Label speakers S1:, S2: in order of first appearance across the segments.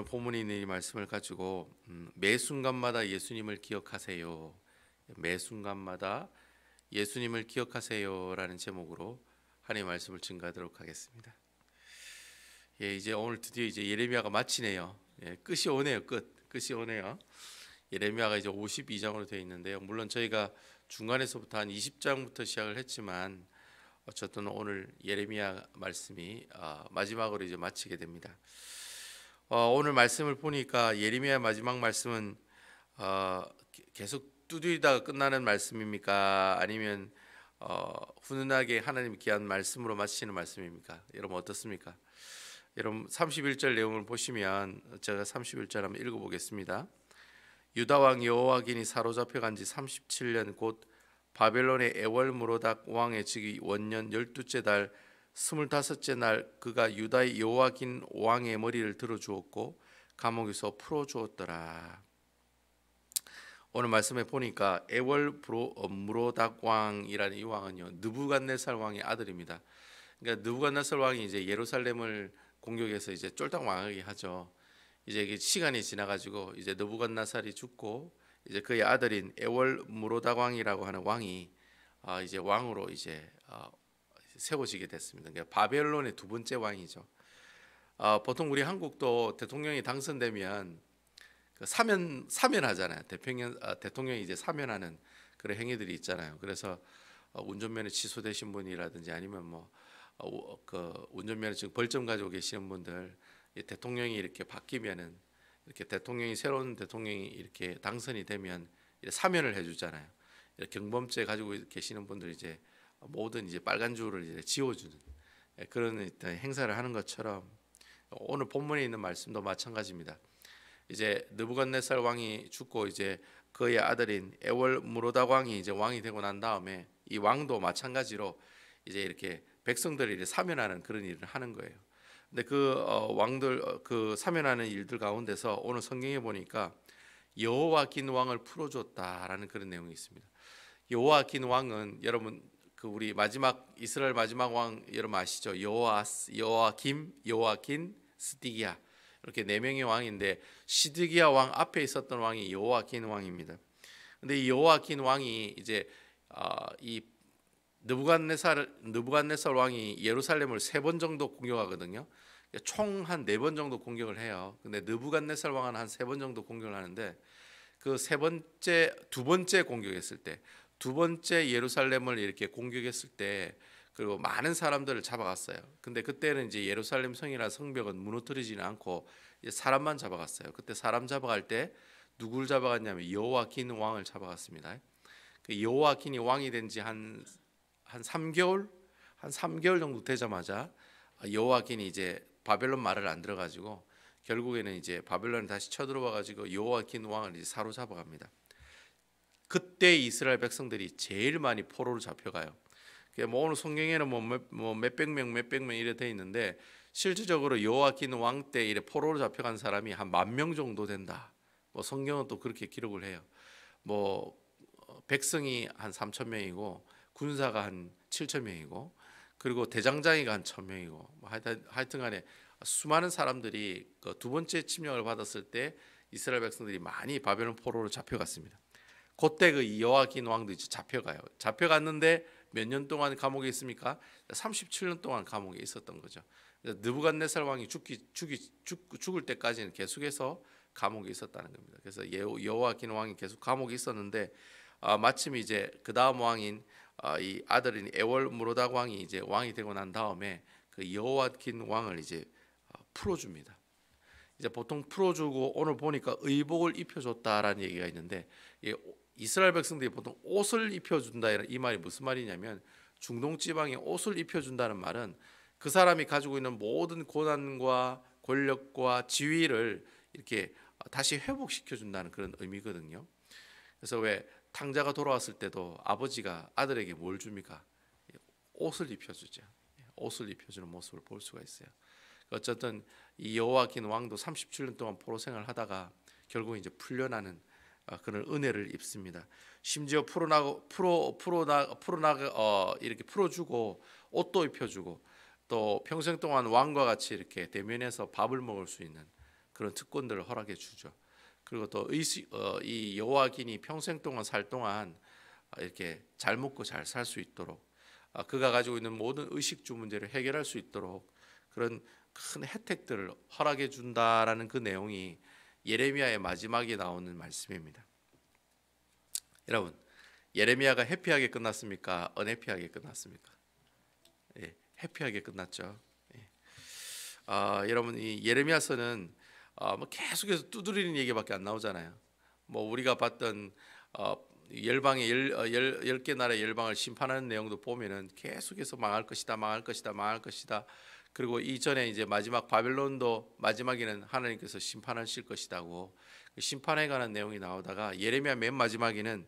S1: 오늘 본문에 있는 이 말씀을 가지고 매 순간마다 예수님을 기억하세요. 매 순간마다 예수님을 기억하세요라는 제목으로 하나님의 말씀을 증거하도록 하겠습니다. 예, 이제 오늘 드디어 이제 예레미야가 마치네요. 예, 끝이 오네요. 끝이 오네요. 예레미야가 이제 52장으로 되어 있는데요. 물론 저희가 중간에서부터 한 20장부터 시작을 했지만 어쨌든 오늘 예레미야 말씀이 마지막으로 이제 마치게 됩니다. 오늘 말씀을 보니까 예레미야 마지막 말씀은 계속 두드리다가 끝나는 말씀입니까? 아니면 훈훈하게 하나님 귀한 말씀으로 마치는 말씀입니까? 여러분 어떻습니까? 여러분 31절 내용을 보시면 제가 31절 한번 읽어보겠습니다. 유다 왕 여호와긴이 사로잡혀간 지 37년 곧 바벨론의 에월므로닥 왕의 즉위 원년 12째 달 25째 날 그가 유다의 여호와긴 왕의 머리를 들어주었고 감옥에서 풀어주었더라. 오늘 말씀에 보니까 에월므로닥 왕이라는 이 왕은요 느부갓네살 왕의 아들입니다. 그러니까 느부갓네살 왕이 이제 예루살렘을 공격해서 이제 쫄딱 망하게 하죠. 이제 시간이 지나가지고 이제 느부갓네살이 죽고 이제 그의 아들인 에월므로닥 왕이라고 하는 왕이 이제 왕으로 이제 세워지게 됐습니다. 그러니까 바벨론의 두 번째 왕이죠. 보통 우리 한국도 대통령이 당선되면 그 사면하잖아요. 대통령이 이제 사면하는 그런 행위들이 있잖아요. 그래서 운전면허 취소되신 분이라든지 아니면 그 운전면허증 벌점 가지고 계시는 분들 대통령이 이렇게 바뀌면은 이렇게 새로운 대통령이 이렇게 당선이 되면 사면을 해주잖아요. 경범죄 가지고 계시는 분들 이제 모든 이제 빨간 줄을 이제 지워주는 그런 행사를 하는 것처럼 오늘 본문에 있는 말씀도 마찬가지입니다. 이제 느부갓네살 왕이 죽고 이제 그의 아들인 에월므로닥 왕이 이제 왕이 되고 난 다음에 이 왕도 마찬가지로 이제 이렇게 백성들을 이제 사면하는 그런 일을 하는 거예요. 근데 그 왕들 그 사면하는 일들 가운데서 오늘 성경에 보니까 여호와긴 왕을 풀어줬다라는 그런 내용이 있습니다. 여호와긴 왕은 여러분 그 우리 마지막 이스라엘 마지막 왕 여러분 아시죠? 여호와김, 여호와긴, 스디기야 이렇게 네 명의 왕인데 시드기야 왕 앞에 있었던 왕이 여호와긴 왕입니다. 근데 이 여호와긴 왕이 이제 이 느부갓네살 왕이 예루살렘을 3번 정도 공격하거든요. 총 한 4번 정도 공격을 해요. 근데 느부갓네살 왕은 한 3번 정도 공격을 하는데 그 두 번째 공격했을 때, 두 번째 예루살렘을 이렇게 공격했을 때 그리고 많은 사람들을 잡아갔어요. 근데 그때는 이제 예루살렘 성이나 성벽은 무너뜨리지는 않고 이제 사람만 잡아갔어요. 그때 사람 잡아갈 때 누굴 잡아갔냐면 여호와긴 왕을 잡아갔습니다. 그 여호와긴이 왕이 된 지 한 3개월 정도 되자마자 여호와긴이 이제 바벨론 말을 안 들어가지고 결국에는 이제 바벨론에 다시 쳐들어와 가지고 여호와긴 왕을 이제 사로잡아갑니다. 그때 이스라엘 백성들이 제일 많이 포로로 잡혀가요. 오늘 성경에는 몇백 명 이래 돼 있는데 실질적으로 여호와긴 왕 때 이래 포로로 잡혀간 사람이 한 10,000명 정도 된다. 성경은 또 그렇게 기록을 해요. 백성이 한 3,000명이고 군사가 한 7,000명이고 그리고 대장장이가 한 1,000명이고 하여튼간에 수많은 사람들이 그 두 번째 침략을 받았을 때 이스라엘 백성들이 많이 바벨론 포로로 잡혀갔습니다. 그때 그 여호와긴 왕도 이제 잡혀갔는데 몇 년 동안 감옥에 있습니까? 37년 동안 감옥에 있었던 거죠. 느부갓네살 왕이 죽을 때까지는 계속해서 감옥에 있었다는 겁니다. 그래서 여호와긴 왕이 계속 감옥에 있었는데 마침 이제 그 다음 왕인 이 아들인 에월므로닥 왕이 이제 왕이 되고 난 다음에 그 여호와긴 왕을 이제 풀어줍니다. 이제 보통 풀어주고 오늘 보니까 의복을 입혀줬다라는 얘기가 있는데 이스라엘 백성들이 보통 옷을 입혀준다 이 말이 무슨 말이냐면 중동 지방에 옷을 입혀준다는 말은 그 사람이 가지고 있는 모든 고난과 권력과 지위를 이렇게 다시 회복시켜준다는 그런 의미거든요. 그래서 왜 탕자가 돌아왔을 때도 아버지가 아들에게 뭘 줍니까? 옷을 입혀주죠. 옷을 입혀주는 모습을 볼 수가 있어요. 어쨌든 이 여호와긴 왕도 37년 동안 포로 생활을 하다가 결국 이제 풀려나는 그런 은혜를 입습니다. 심지어 이렇게 풀어주고 옷도 입혀주고 또 평생 동안 왕과 같이 이렇게 대면해서 밥을 먹을 수 있는 그런 특권들을 허락해 주죠. 그리고 또 이 여호와긴이 평생 동안 살 동안 이렇게 잘 먹고 잘 살 수 있도록 그가 가지고 있는 모든 의식주 문제를 해결할 수 있도록 그런 큰 혜택들을 허락해 준다라는 그 내용이 예레미야의 마지막에 나오는 말씀입니다. 여러분, 예레미야가 해피하게 끝났습니까? 언해피하게 끝났습니까? 예, 해피하게 끝났죠. 예. 여러분, 이 예레미야서는 뭐 계속해서 두드리는 얘기밖에 안 나오잖아요. 뭐 우리가 봤던 열방의 10개 나라의 열방을 심판하는 내용도 보면은 계속해서 망할 것이다, 망할 것이다, 망할 것이다. 그리고 이전에 이제 마지막 바벨론도 마지막에는 하나님께서 심판하실 것이다고 심판에 관한 내용이 나오다가 예레미야 맨 마지막에는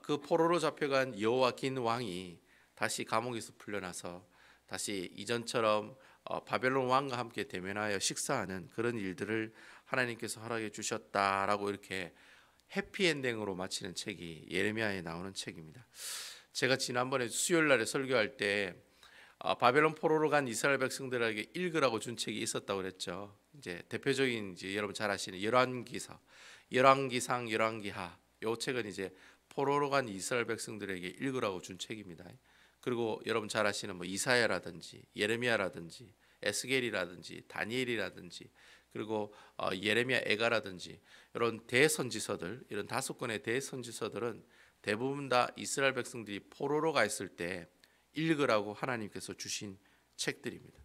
S1: 그 포로로 잡혀간 여호와긴 왕이 다시 감옥에서 풀려나서 다시 이전처럼 바벨론 왕과 함께 대면하여 식사하는 그런 일들을 하나님께서 허락해 주셨다라고 이렇게 해피엔딩으로 마치는 책이 예레미야에 나오는 책입니다. 제가 지난번에 수요일 날에 설교할 때 바벨론 포로로 간 이스라엘 백성들에게 읽으라고 준 책이 있었다고 그랬죠. 이제 대표적인 이제 여러분 잘 아시는 열왕기서, 열왕기상, 열왕기하. 요 책은 이제 포로로 간 이스라엘 백성들에게 읽으라고 준 책입니다. 그리고 여러분 잘 아시는 뭐 이사야라든지 예레미야라든지 에스겔이라든지 다니엘이라든지 그리고 예레미야 애가라든지 이런 대선지서들, 이런 5권의 대선지서들은 대부분 다 이스라엘 백성들이 포로로 가 있을 때 읽으라고 하나님께서 주신 책들입니다.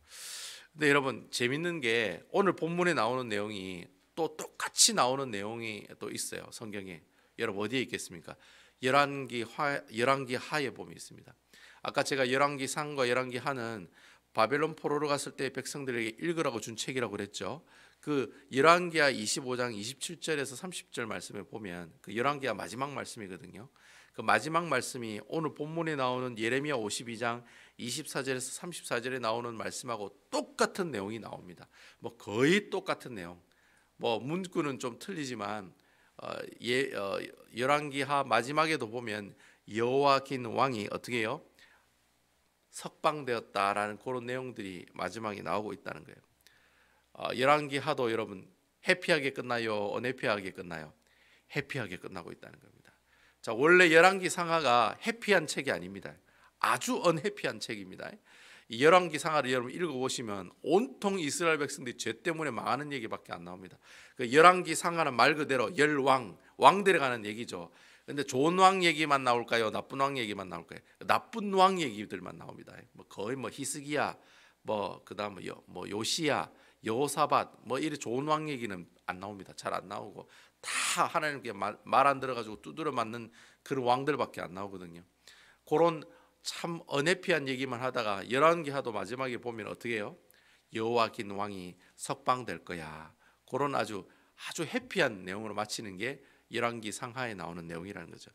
S1: 근데 여러분 재밌는 게 오늘 본문에 나오는 내용이 또 똑같이 나오는 내용이 또 있어요. 성경에. 여러분 어디에 있겠습니까? 열왕기 하에 보면 있습니다. 아까 제가 열왕기 상과 열왕기 하는 바벨론 포로로 갔을 때 백성들에게 읽으라고 준 책이라고 그랬죠. 그 열왕기하 25장 27절에서 30절 말씀에 보면 그 열왕기하 마지막 말씀이거든요. 그 마지막 말씀이 오늘 본문에 나오는 예레미야 52장 24절에서 34절에 나오는 말씀하고 똑같은 내용이 나옵니다. 뭐 거의 똑같은 내용. 뭐 문구는 좀 틀리지만 열왕기하 마지막에도 보면 여호와긴 왕이 어떻게 해요? 석방되었다라는 그런 내용들이 마지막에 나오고 있다는 거예요. 열왕기하도 여러분 해피하게 끝나요? 언해피하게 끝나요? 해피하게 끝나고 있다는 겁니다. 자, 원래 열왕기 상하가 해피한 책이 아닙니다. 아주 언해피한 책입니다. 이 열왕기 상하를 여러분 읽어보시면 온통 이스라엘 백성들이 죄 때문에 망하는 얘기밖에 안 나옵니다. 그 열왕기 상하는 말 그대로 열왕, 왕들에 관한 얘기죠. 근데 좋은 왕 얘기만 나올까요? 나쁜 왕 얘기만 나올까요? 나쁜 왕 얘기들만 나옵니다. 뭐 거의 뭐 히스기야, 뭐 그다음 뭐 요시야, 여호사밧, 뭐 이런 좋은 왕 얘기는 안 나옵니다. 잘 안 나오고 다 하나님께 말 안 들어가지고 두드려 맞는 그런 왕들밖에 안 나오거든요. 그런 참 언해피한 얘기만 하다가 열왕기하도 마지막에 보면 어떻게 해요? 여호와긴 왕이 석방될 거야. 그런 아주 해피한 내용으로 마치는 게 열왕기 상하에 나오는 내용이라는 거죠.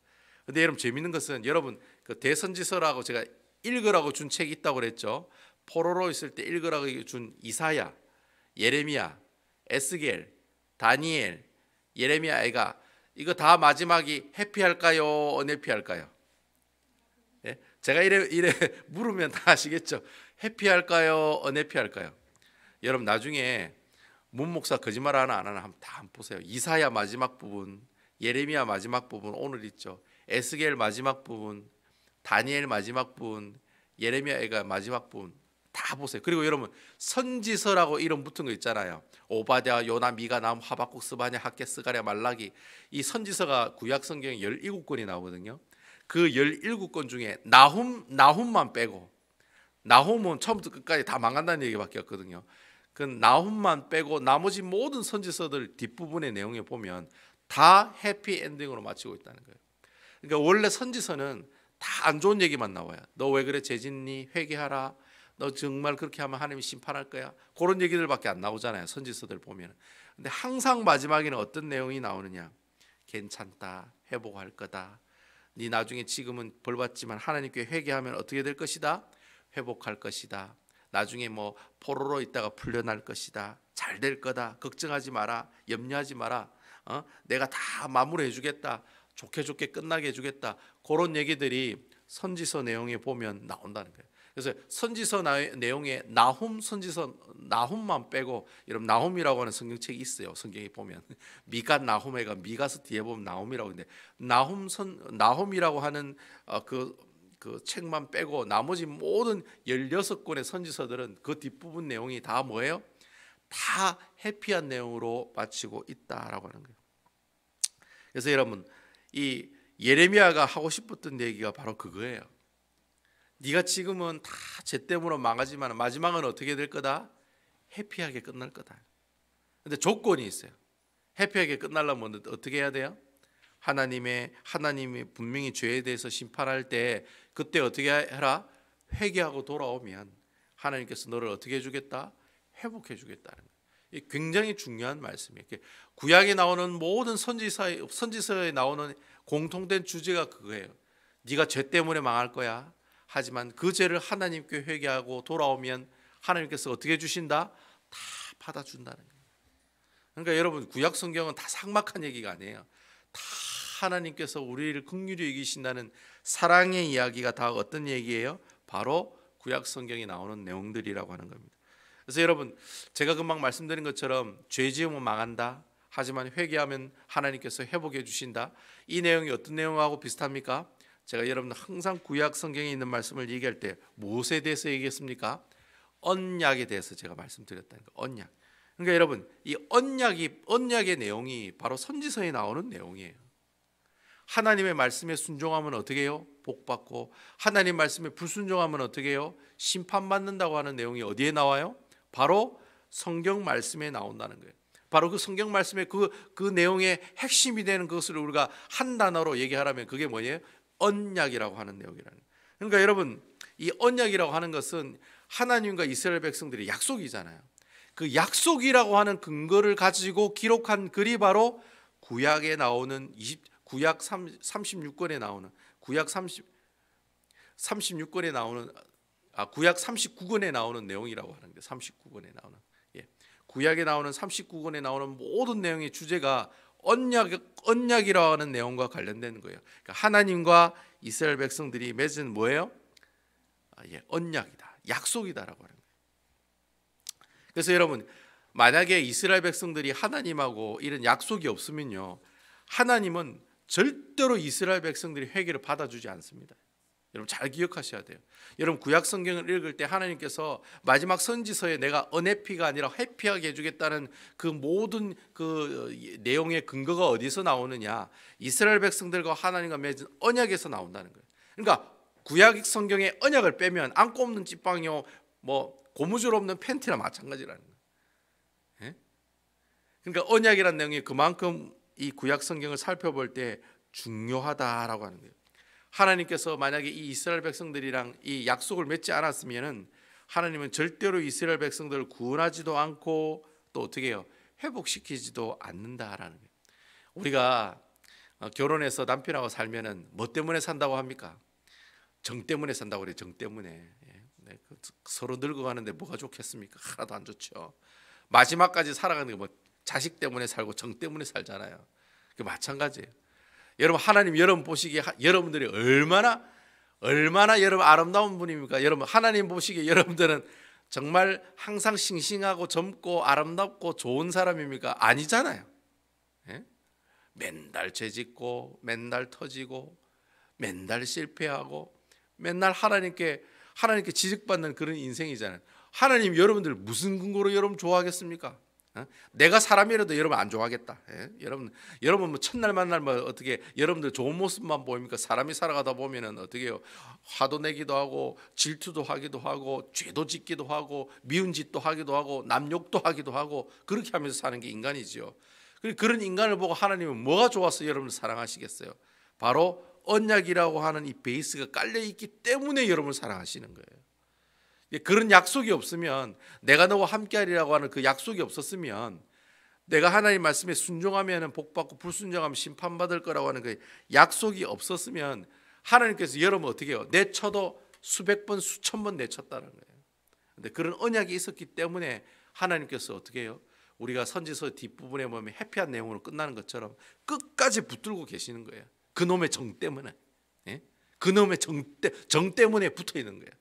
S1: 근데 여러분 재밌는 것은 여러분 그 대선지서라고 제가 읽으라고 준 책이 있다고 그랬죠. 포로로 있을 때 읽으라고 준 이사야, 예레미야, 에스겔, 다니엘, 예레미야 애가 이거 다 마지막이 해피할까요? 언해피할까요? 예? 제가 이래 물으면 다 아시겠죠. 해피할까요? 언해피할까요? 여러분 나중에 문 목사 거짓말 하나 안 하나 한번 보세요. 이사야 마지막 부분, 예레미야 마지막 부분 오늘 있죠. 에스겔 마지막 부분, 다니엘 마지막 부분, 예레미야 애가 마지막 부분 다 보세요. 그리고 여러분 선지서라고 이름 붙은 거 있잖아요. 오바댜, 요나, 미가, 남, 하박국, 스바냐, 학개, 스가랴, 말라기. 이 선지서가 구약 성경에 17권이 나오거든요. 그 17권 중에 나훔만 빼고, 나훔은 처음부터 끝까지 다 망한다는 얘기밖에 없거든요. 그 나훔만 빼고 나머지 모든 선지서들 뒷부분의 내용에 보면 다 해피 엔딩으로 마치고 있다는 거예요. 그러니까 원래 선지서는 다 안 좋은 얘기만 나와요. 너 왜 그래 죄짓니? 회개하라. 너 정말 그렇게 하면 하나님이 심판할 거야. 그런 얘기들밖에 안 나오잖아요. 선지서들 보면. 근데 항상 마지막에는 어떤 내용이 나오느냐? 괜찮다. 회복할 거다. 네 나중에 지금은 벌 받지만 하나님께 회개하면 어떻게 될 것이다? 회복할 것이다. 나중에 뭐 포로로 있다가 풀려날 것이다. 잘 될 거다. 걱정하지 마라. 염려하지 마라. 내가 다 마무리해 주겠다. 좋게 끝나게 해주겠다. 그런 얘기들이 선지서 내용에 보면 나온다는 거예요. 그래서 선지서 내용에 나훔 선지서 나훔만 빼고, 여러분 나훔이라고 하는 성경책이 있어요. 성경에 보면 미갓 나훔에가 미가서 뒤에 보면 나훔이라고 하는데, 나훔이라고 하는 그 책만 빼고 나머지 모든 16권의 선지서들은 그 뒷부분 내용이 다 뭐예요? 다 해피한 내용으로 마치고 있다라고 하는 거예요. 그래서 여러분, 이 예레미야가 하고 싶었던 얘기가 바로 그거예요. 네가 지금은 다 죄 때문에 망하지만 마지막은 어떻게 될 거다? 해피하게 끝날 거다. 근데 조건이 있어요. 해피하게 끝나려면 어떻게 해야 돼요? 하나님이 분명히 죄에 대해서 심판할 때 그때 어떻게 해라? 회개하고 돌아오면 하나님께서 너를 어떻게 해주겠다? 회복해 주겠다는 거예요. 이게 굉장히 중요한 말씀이에요. 구약에 나오는 모든 선지서에 나오는 공통된 주제가 그거예요. 네가 죄 때문에 망할 거야. 하지만 그 죄를 하나님께 회개하고 돌아오면 하나님께서 어떻게 해주신다? 다 받아준다는 거예요. 그러니까 여러분, 구약 성경은 다 삭막한 얘기가 아니에요. 다 하나님께서 우리를 긍휼히 여기신다는 사랑의 이야기가 다 어떤 얘기예요? 바로 구약 성경에 나오는 내용들이라고 하는 겁니다. 그래서 여러분, 제가 금방 말씀드린 것처럼 죄 지으면 망한다. 하지만 회개하면 하나님께서 회복해 주신다. 이 내용이 어떤 내용하고 비슷합니까? 제가 여러분 항상 구약 성경에 있는 말씀을 얘기할 때 무엇에 대해서 얘기했습니까? 언약에 대해서 제가 말씀드렸다는 거예요. 언약. 그러니까 여러분, 이 언약의 내용이 바로 선지서에 나오는 내용이에요. 하나님의 말씀에 순종하면 어떻게 해요? 복받고, 하나님 말씀에 불순종하면 어떻게 해요? 심판받는다고 하는 내용이 어디에 나와요? 바로 성경 말씀에 나온다는 거예요. 바로 그 성경 말씀의 그 내용의 핵심이 되는 것을 우리가 한 단어로 얘기하라면 그게 뭐예요? 언약이라고 하는 내용이라는 거예요. 그러니까 여러분, 이 언약이라고 하는 것은 하나님과 이스라엘 백성들의 약속이잖아요. 그 약속이라고 하는 근거를 가지고 기록한 글이 바로 구약에 나오는 구약 36권에 나오는 구약 39권에 나오는 내용이라고 하는 게 39권에 나오는, 구약에 나오는 39권에 나오는 모든 내용의 주제가 언약이라고 하는 내용과 관련되는 거예요. 그러니까 하나님과 이스라엘 백성들이 맺은 뭐예요? 언약이다, 약속이다라고 하는 거예요. 그래서 여러분, 만약에 이스라엘 백성들이 하나님하고 이런 약속이 없으면요, 하나님은 절대로 이스라엘 백성들이 회개를 받아주지 않습니다. 여러분 잘 기억하셔야 돼요. 여러분 구약 성경을 읽을 때 하나님께서 마지막 선지서에 내가 언해피가 아니라 해피하게 해주겠다는 그 모든 그 내용의 근거가 어디서 나오느냐? 이스라엘 백성들과 하나님과 맺은 언약에서 나온다는 거예요. 그러니까 구약 성경의 언약을 빼면 안고 없는 찌빵이요, 뭐 고무줄 없는 팬티나 마찬가지라는 거예요. 그러니까 언약이라는 내용이 그만큼 이 구약 성경을 살펴볼 때 중요하다라고 하는 거예요. 하나님께서 만약에 이 이스라엘 백성들이랑 이 약속을 맺지 않았으면은 하나님은 절대로 이스라엘 백성들을 구원하지도 않고 또 어떻게 해요? 회복시키지도 않는다라는 거예요. 우리가 결혼해서 남편하고 살면은 뭐 때문에 산다고 합니까? 정 때문에 산다고 그래요. 정 때문에. 서로 늙어가는데 뭐가 좋겠습니까? 하나도 안 좋죠. 마지막까지 살아가는 게 뭐 자식 때문에 살고 정 때문에 살잖아요. 그 마찬가지예요. 여러분, 하나님 여러분 보시기에 여러분들이 얼마나 여러분 아름다운 분입니까? 여러분 하나님 보시기에 여러분들은 정말 항상 싱싱하고 젊고 아름답고 좋은 사람입니까? 아니잖아요. 맨날 죄짓고 맨날 터지고 맨날 실패하고 맨날 하나님께 지적받는 그런 인생이잖아요. 하나님 여러분들 무슨 근거로 여러분 좋아하겠습니까? 내가 사람이라도 여러분 안 좋아하겠다. 여러분 뭐 첫날 만날 뭐 어떻게 여러분들 좋은 모습만 보입니까? 사람이 살아가다 보면은 어떻게 해요? 화도 내기도 하고 질투도 하기도 하고 죄도 짓기도 하고 미운 짓도 하기도 하고 남욕도 하기도 하고 그렇게 하면서 사는 게 인간이죠. 그런 인간을 보고 하나님은 뭐가 좋아서 여러분을 사랑하시겠어요? 바로 언약이라고 하는 이 베이스가 깔려 있기 때문에 여러분을 사랑하시는 거예요. 그런 약속이 없으면, 내가 너와 함께하리라고 하는 그 약속이 없었으면, 내가 하나님 말씀에 순종하면 복받고 불순종하면 심판받을 거라고 하는 그 약속이 없었으면 하나님께서 여러분 어떻게 해요? 내쳐도 수백 번 수천 번 내쳤다는 거예요. 근데 그런 언약이 있었기 때문에 하나님께서 어떻게 해요? 우리가 선지서 뒷부분에 보면 해피한 내용으로 끝나는 것처럼 끝까지 붙들고 계시는 거예요. 그놈의 정 때문에. 그놈의 정 때문에 붙어 있는 거예요.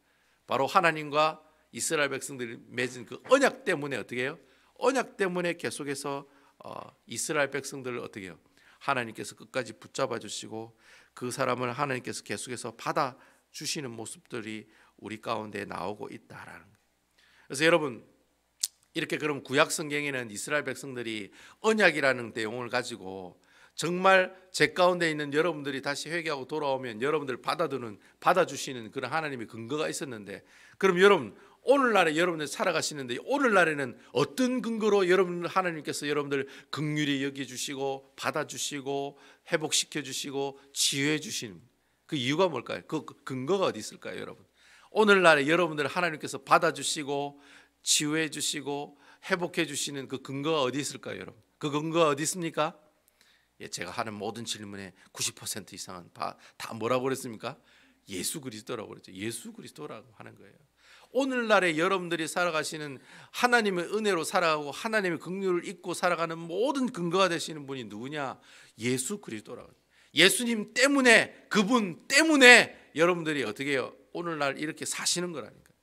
S1: 바로 하나님과 이스라엘 백성들이 맺은 그 언약 때문에 어떻게 해요? 언약 때문에 계속해서 이스라엘 백성들을 어떻게 해요? 하나님께서 끝까지 붙잡아 주시고 그 사람을 하나님께서 계속해서 받아 주시는 모습들이 우리 가운데 나오고 있다라는 거예요. 그래서 여러분, 이렇게 그럼 구약 성경에는 이스라엘 백성들이 언약이라는 내용을 가지고 정말 제 가운데 있는 여러분들이 다시 회개하고 돌아오면 여러분들 받아주시는 그런 하나님의 근거가 있었는데, 그럼 여러분 오늘날에 여러분들 살아가시는데 오늘날에는 어떤 근거로 여러분 하나님께서 여러분들 긍휼히 여겨주시고 받아주시고 회복시켜 주시고 치유해 주시는 그 이유가 뭘까요? 그 근거가 어디 있을까요, 여러분? 오늘날에 여러분들 하나님께서 받아주시고 치유해 주시고 회복해 주시는 그 근거가 어디 있을까요, 여러분? 그 근거가 어디 있습니까? 제가 하는 모든 질문의 90% 이상은 다 뭐라고 그랬습니까? 예수 그리스도라고 그랬죠. 예수 그리스도라고 하는 거예요. 오늘날에 여러분들이 살아가시는 하나님의 은혜로 살아가고 하나님의 긍휼을 잊고 살아가는 모든 근거가 되시는 분이 누구냐? 예수 그리스도라고. 예수님 때문에, 그분 때문에 여러분들이 어떻게 해요? 오늘날 이렇게 사시는 거라니까.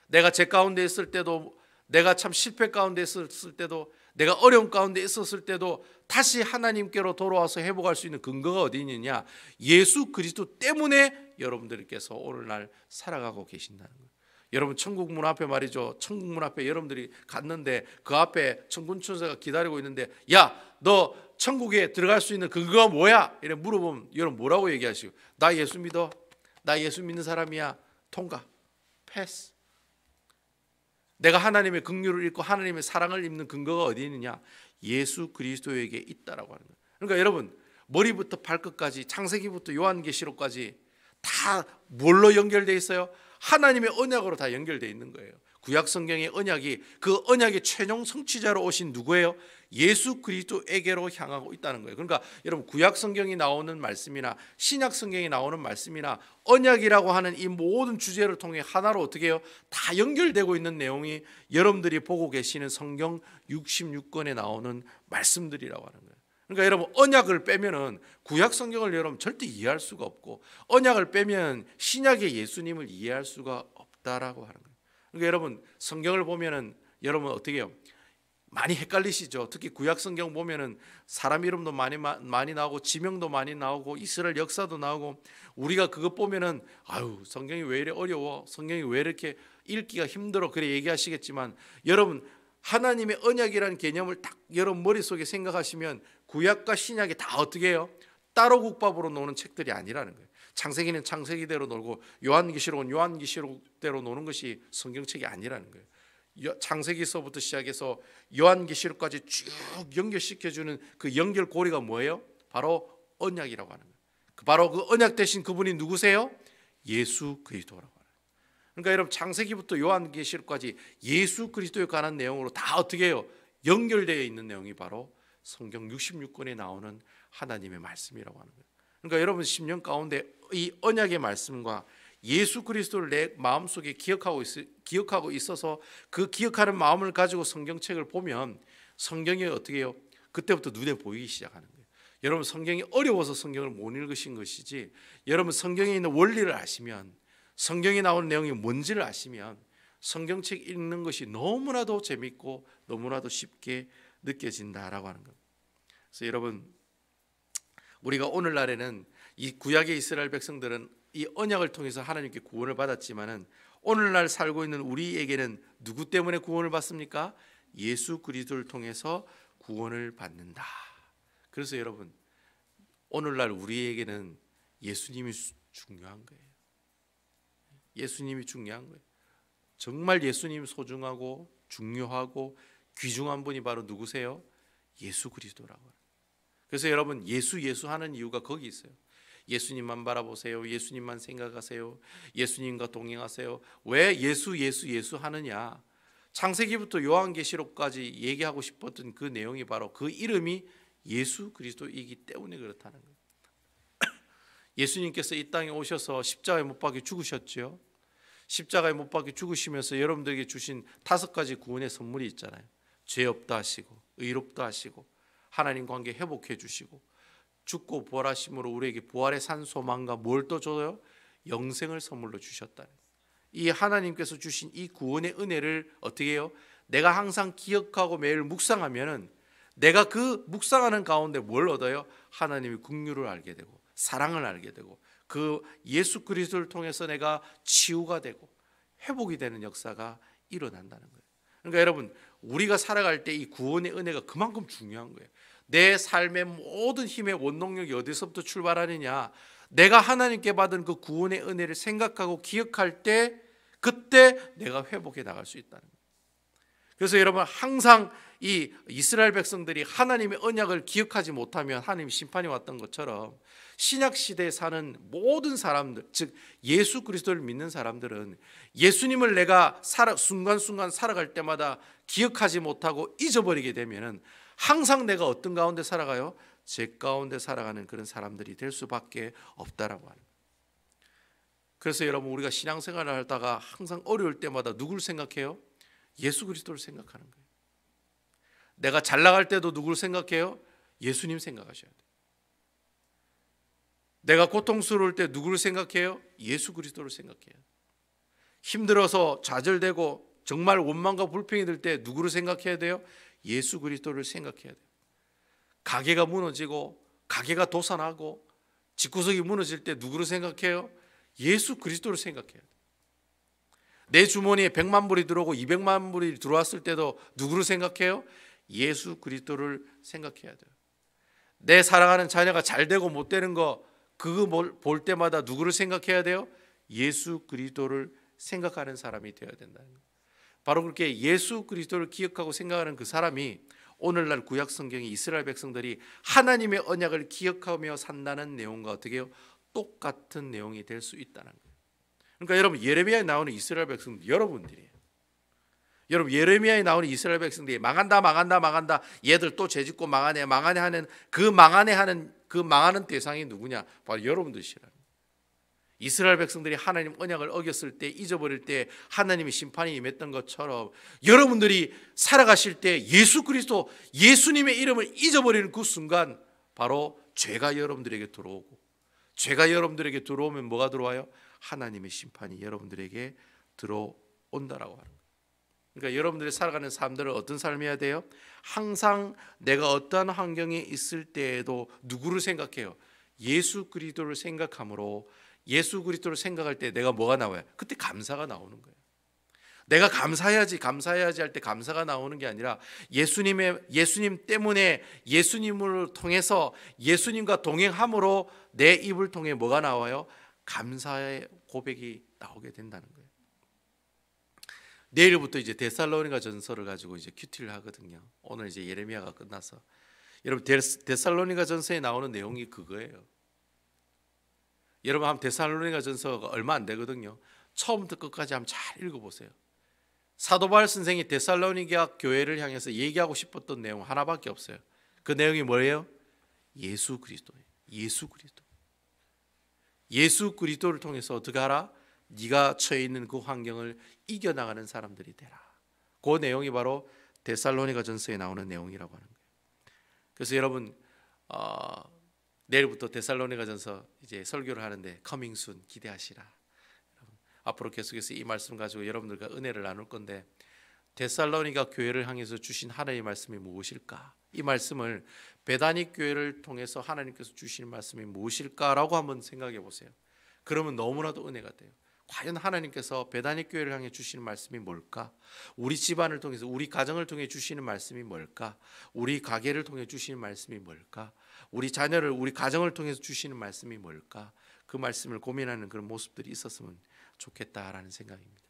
S1: 내가 제 가운데 있을 때도, 내가 참 실패 가운데 있었을 때도, 내가 어려움 가운데 있었을 때도 다시 하나님께로 돌아와서 회복할 수 있는 근거가 어디 있느냐? 예수 그리스도 때문에 여러분들께서 오늘날 살아가고 계신다는 거예요. 여러분, 천국 문 앞에 말이죠. 천국 문 앞에 여러분들이 갔는데 그 앞에 천군 천사가 기다리고 있는데, 야, 너 천국에 들어갈 수 있는 근거가 뭐야? 이래 물어보면 여러분 뭐라고 얘기하시고? 나 예수 믿어. 나 예수 믿는 사람이야. 통과. 패스. 내가 하나님의 긍휼을 읽고 하나님의 사랑을 입는 근거가 어디 있느냐? 예수 그리스도에게 있다라고 하는 거예요. 그러니까 여러분, 머리부터 발끝까지 창세기부터 요한계시록까지 다 뭘로 연결되어 있어요? 하나님의 언약으로 다 연결되어 있는 거예요. 구약 성경의 언약이, 그 언약의 최종 성취자로 오신 누구예요? 예수 그리스도에게로 향하고 있다는 거예요. 그러니까 여러분, 구약 성경이 나오는 말씀이나 신약 성경이 나오는 말씀이나 언약이라고 하는 이 모든 주제를 통해 하나로 어떻게 해요? 다 연결되고 있는 내용이 여러분들이 보고 계시는 성경 66권에 나오는 말씀들이라고 하는 거예요. 그러니까 여러분, 언약을 빼면은 구약 성경을 여러분 절대 이해할 수가 없고, 언약을 빼면 신약의 예수님을 이해할 수가 없다라고 하는 거예요. 그러니까 여러분, 성경을 보면은 여러분 어떻게 해요? 많이 헷갈리시죠? 특히 구약 성경 보면은 사람 이름도 많이 나오고 지명도 많이 나오고 이스라엘 역사도 나오고, 우리가 그것 보면은 아유, 성경이 왜 이래 어려워? 성경이 왜 이렇게 읽기가 힘들어? 그래 얘기하시겠지만, 여러분 하나님의 언약이라는 개념을 딱 여러분 머릿속에 생각하시면 구약과 신약이 다 어떻게 해요? 따로 국밥으로 노는 책들이 아니라는 거예요. 창세기는 창세기대로 놀고 요한계시록은 요한계시록대로 노는 것이 성경책이 아니라는 거예요. 창세기서부터 시작해서 요한계시록까지 쭉 연결시켜주는 그 연결고리가 뭐예요? 바로 언약이라고 하는 거예요. 바로 그 언약 대신 그분이 누구세요? 예수 그리스도라고. 그러니까 여러분, 창세기부터 요한계시록까지 예수 그리스도에 관한 내용으로 다 어떻게 해요? 연결되어 있는 내용이 바로 성경 66권에 나오는 하나님의 말씀이라고 하는 거예요. 그러니까 여러분, 10년 가운데 이 언약의 말씀과 예수 그리스도를 내 마음속에 기억하고 있어서 그 기억하는 마음을 가지고 성경책을 보면 성경이 어떻게 해요? 그때부터 눈에 보이기 시작하는 거예요. 여러분, 성경이 어려워서 성경을 못 읽으신 것이지, 여러분 성경에 있는 원리를 아시면, 성경에 나오는 내용이 뭔지를 아시면 성경책 읽는 것이 너무나도 재밌고 너무나도 쉽게 느껴진다라고 하는 겁니다. 그래서 여러분, 우리가 오늘날에는 이 구약의 이스라엘 백성들은 이 언약을 통해서 하나님께 구원을 받았지만은, 오늘날 살고 있는 우리에게는 누구 때문에 구원을 받습니까? 예수 그리스도를 통해서 구원을 받는다. 그래서 여러분, 오늘날 우리에게는 예수님이 중요한 거예요. 예수님이 중요한 거예요. 정말 예수님이 소중하고 중요하고 귀중한 분이 바로 누구세요? 예수 그리스도라고. 그래서 여러분, 예수 하는 이유가 거기 있어요. 예수님만 바라보세요. 예수님만 생각하세요. 예수님과 동행하세요. 왜 예수 하느냐? 창세기부터 요한계시록까지 얘기하고 싶었던 그 내용이 바로 그 이름이 예수 그리스도이기 때문에 그렇다는 거예요. 예수님께서 이 땅에 오셔서 십자가에 못 박혀 죽으셨죠. 십자가에 못 박혀 죽으시면서 여러분들에게 주신 5가지 구원의 선물이 있잖아요. 죄 없다 하시고, 의롭다 하시고, 하나님 관계 회복해 주시고, 죽고 부활하심으로 우리에게 부활의 산 소망과 뭘 또 줘요? 영생을 선물로 주셨다. 이 하나님께서 주신 이 구원의 은혜를 어떻게 해요? 내가 항상 기억하고 매일 묵상하면은 내가 그 묵상하는 가운데 뭘 얻어요? 하나님의 긍휼을 알게 되고 사랑을 알게 되고 그 예수 그리스도를 통해서 내가 치유가 되고 회복이 되는 역사가 일어난다는 거예요. 그러니까 여러분, 우리가 살아갈 때 이 구원의 은혜가 그만큼 중요한 거예요. 내 삶의 모든 힘의 원동력이 어디서부터 출발하느냐, 내가 하나님께 받은 그 구원의 은혜를 생각하고 기억할 때 그때 내가 회복해 나갈 수 있다는 거예요. 그래서 여러분, 항상 이 이스라엘 백성들이 하나님의 언약을 기억하지 못하면 하나님 심판이 왔던 것처럼 신약 시대에 사는 모든 사람들, 즉 예수 그리스도를 믿는 사람들은 예수님을 내가 순간순간 살아갈 때마다 기억하지 못하고 잊어버리게 되면은 항상 내가 어떤 가운데 살아가요? 죄 가운데 살아가는 그런 사람들이 될 수밖에 없다라고 하는 거예요. 그래서 여러분, 우리가 신앙생활을 하다가 항상 어려울 때마다 누구를 생각해요? 예수 그리스도를 생각하는 거예요. 내가 잘 나갈 때도 누구를 생각해요? 예수님 생각하셔야 돼요. 내가 고통스러울 때 누구를 생각해요? 예수 그리스도를 생각해요. 힘들어서 좌절되고 정말 원망과 불평이 들 때 누구를 생각해야 돼요? 예수 그리스도를 생각해야 돼요. 가게가 무너지고 가게가 도산하고 집구석이 무너질 때 누구를 생각해요? 예수 그리스도를 생각해야 돼요. 내 주머니에 100만 불이 들어오고 200만 불이 들어왔을 때도 누구를 생각해요? 예수 그리스도를 생각해야 돼요. 내 사랑하는 자녀가 잘 되고 못 되는 거 그거 볼 때마다 누구를 생각해야 돼요? 예수 그리스도를 생각하는 사람이 되어야 된다는 거예요. 바로 그렇게 예수 그리스도를 기억하고 생각하는 그 사람이 오늘날 구약 성경의 이스라엘 백성들이 하나님의 언약을 기억하며 산다는 내용과 어떻게 해요? 똑같은 내용이 될 수 있다는 거예요. 그러니까 여러분, 예레미야에 나오는 이스라엘 백성들 여러분들이에요. 여러분, 예레미야에 나오는 이스라엘 백성들이 망한다 망한다 망한다, 얘들 또 죄짓고 망하네 망하네 하는 그 망하는 대상이 누구냐? 바로 여러분들이시라는 거예요. 이스라엘 백성들이 하나님 언약을 어겼을 때, 잊어버릴 때 하나님의 심판이 임했던 것처럼 여러분들이 살아가실 때 예수 그리스도, 예수님의 이름을 잊어버리는 그 순간 바로 죄가 여러분들에게 들어오고, 죄가 여러분들에게 들어오면 뭐가 들어와요? 하나님의 심판이 여러분들에게 들어온다라고 하는 거예요. 그러니까 여러분들이 살아가는 삶들은 어떤 삶이어야 돼요? 항상 내가 어떠한 환경에 있을 때에도 누구를 생각해요? 예수 그리스도를 생각함으로, 예수 그리스도를 생각할 때 내가 뭐가 나와요? 그때 감사가 나오는 거예요. 내가 감사해야지 할 때 감사가 나오는 게 아니라 예수님 때문에, 예수님을 통해서, 예수님과 동행함으로 내 입을 통해 뭐가 나와요? 감사의 고백이 나오게 된다는 거예요. 내일부터 이제 데살로니가 전서를 가지고 이제 큐티를 하거든요. 오늘 이제 예레미야가 끝나서 여러분, 데살로니가 전서에 나오는 내용이 그거예요. 여러분, 한번 데살로니가 전서가 얼마 안 되거든요. 처음부터 끝까지 한번 잘 읽어보세요. 사도 바울 선생이 데살로니가 교회를 향해서 얘기하고 싶었던 내용 하나밖에 없어요. 그 내용이 뭐예요? 예수 그리스도예요. 예수 그리스도. 예수 그리스도를 통해서 어떻게 하라? 네가 처해 있는 그 환경을 이겨나가는 사람들이 되라. 그 내용이 바로 데살로니가 전서에 나오는 내용이라고 하는 거예요. 그래서 여러분, 내일부터 데살로니가 전서 이제 설교를 하는데 커밍 순 기대하시라. 여러분, 앞으로 계속해서 이 말씀 가지고 여러분들과 은혜를 나눌 건데, 데살로니가 교회를 향해서 주신 하나님의 말씀이 무엇일까? 이 말씀을 베다니 교회를 통해서 하나님께서 주시는 말씀이 무엇일까라고 한번 생각해 보세요. 그러면 너무나도 은혜가 돼요. 과연 하나님께서 베다니 교회를 향해 주시는 말씀이 뭘까? 우리 집안을 통해서, 우리 가정을 통해 주시는 말씀이 뭘까? 우리 가게를 통해 주시는 말씀이 뭘까? 우리 자녀를, 우리 가정을 통해서 주시는 말씀이 뭘까? 그 말씀을 고민하는 그런 모습들이 있었으면 좋겠다라는 생각입니다.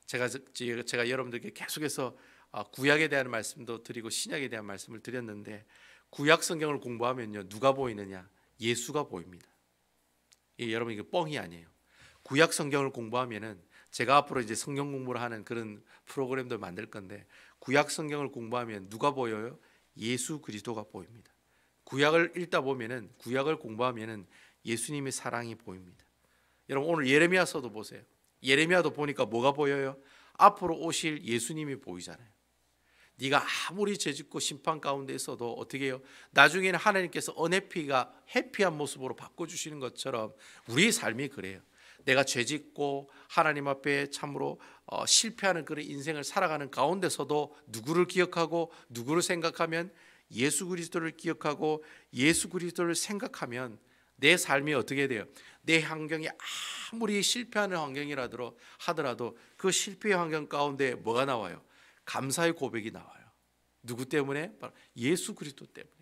S1: 제가 여러분들께 계속해서 구약에 대한 말씀도 드리고 신약에 대한 말씀을 드렸는데, 구약 성경을 공부하면요, 누가 보이느냐? 예수가 보입니다. 여러분, 이게 뻥이 아니에요. 구약 성경을 공부하면은, 제가 앞으로 이제 성경 공부를 하는 그런 프로그램도 만들 건데, 구약 성경을 공부하면 누가 보여요? 예수 그리스도가 보입니다. 구약을 읽다 보면은, 구약을 공부하면은 예수님의 사랑이 보입니다. 여러분, 오늘 예레미야서도 보세요. 예레미야도 보니까 뭐가 보여요? 앞으로 오실 예수님이 보이잖아요. 네가 아무리 죄짓고 심판 가운데 있어도 어떻게 해요? 나중에는 하나님께서 해피한 모습으로 바꿔주시는 것처럼 우리의 삶이 그래요. 내가 죄짓고 하나님 앞에 참으로 실패하는 그런 인생을 살아가는 가운데서도 누구를 기억하고 누구를 생각하면 예수 그리스도를 기억하고 예수 그리스도를 생각하면 내 삶이 어떻게 돼요? 내 환경이 아무리 실패하는 환경이라도 하더라도 그 실패의 환경 가운데 뭐가 나와요? 감사의 고백이 나와요. 누구 때문에? 바로 예수 그리스도 때문에.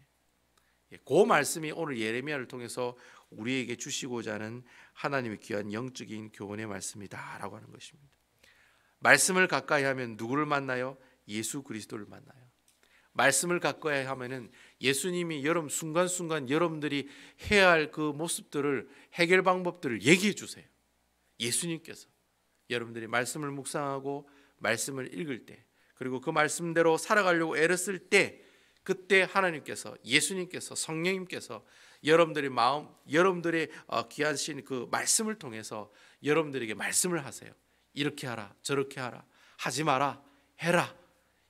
S1: 그 말씀이 오늘 예레미야를 통해서 우리에게 주시고자 하는 하나님의 귀한 영적인 교훈의 말씀이다라고 하는 것입니다. 말씀을 가까이 하면 누구를 만나요? 예수 그리스도를 만나요. 말씀을 가까이 하면은 예수님이 여러분 순간순간 여러분들이 해야 할 그 모습들을 해결 방법들을 얘기해 주세요. 예수님께서 여러분들이 말씀을 묵상하고 말씀을 읽을 때 그리고 그 말씀대로 살아가려고 애를 쓸 때 그때 하나님께서 예수님께서 성령님께서 여러분들의 마음 여러분들의 귀하신 그 말씀을 통해서 여러분들에게 말씀을 하세요. 이렇게 하라 저렇게 하라 하지 마라 해라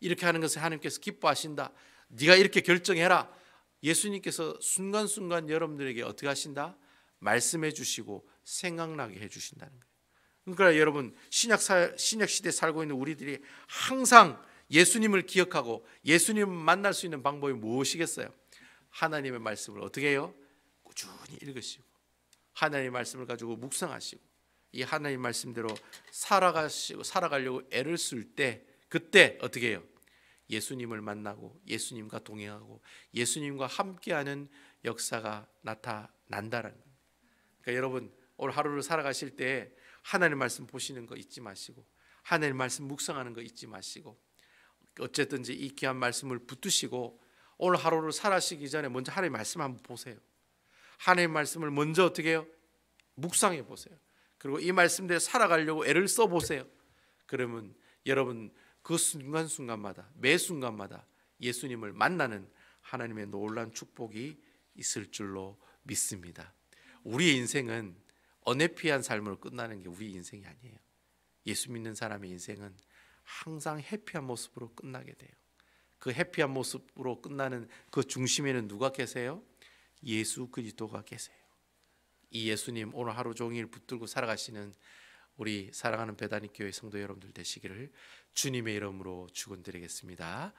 S1: 이렇게 하는 것을 하나님께서 기뻐하신다. 네가 이렇게 결정해라. 예수님께서 순간순간 여러분들에게 어떻게 하신다? 말씀해 주시고 생각나게 해 주신다는 거예요. 그러니까 여러분 신약 시대에 살고 있는 우리들이 항상 예수님을 기억하고 예수님을 만날 수 있는 방법이 무엇이겠어요? 하나님의 말씀을 어떻게 해요? 꾸준히 읽으시고 하나님의 말씀을 가지고 묵상하시고 이 하나님의 말씀대로 살아가려고 애를 쓸 때 그때 어떻게 해요? 예수님을 만나고 예수님과 동행하고 예수님과 함께하는 역사가 나타난다는 거예요. 그러니까 여러분 오늘 하루를 살아가실 때 하나님 말씀 보시는 거 잊지 마시고 하나님 말씀 묵상하는 거 잊지 마시고 어쨌든지 이 귀한 말씀을 붙드시고 오늘 하루를 살아가시기 전에 먼저 하나님 말씀 한번 보세요. 하나님 말씀을 먼저 어떻게 해요? 묵상해 보세요. 그리고 이 말씀대로 살아가려고 애를 써보세요. 그러면 여러분 그 순간순간마다 매 순간마다 예수님을 만나는 하나님의 놀라운 축복이 있을 줄로 믿습니다. 우리의 인생은 어네피한 삶으로 끝나는 게 우리 인생이 아니에요. 예수 믿는 사람의 인생은 항상 해피한 모습으로 끝나게 돼요. 그 해피한 모습으로 끝나는 그 중심에는 누가 계세요? 예수 그리스도가 계세요. 이 예수님 오늘 하루 종일 붙들고 살아가시는 우리 사랑하는 베다니 교회 성도 여러분들 되시기를 주님의 이름으로 축원드리겠습니다.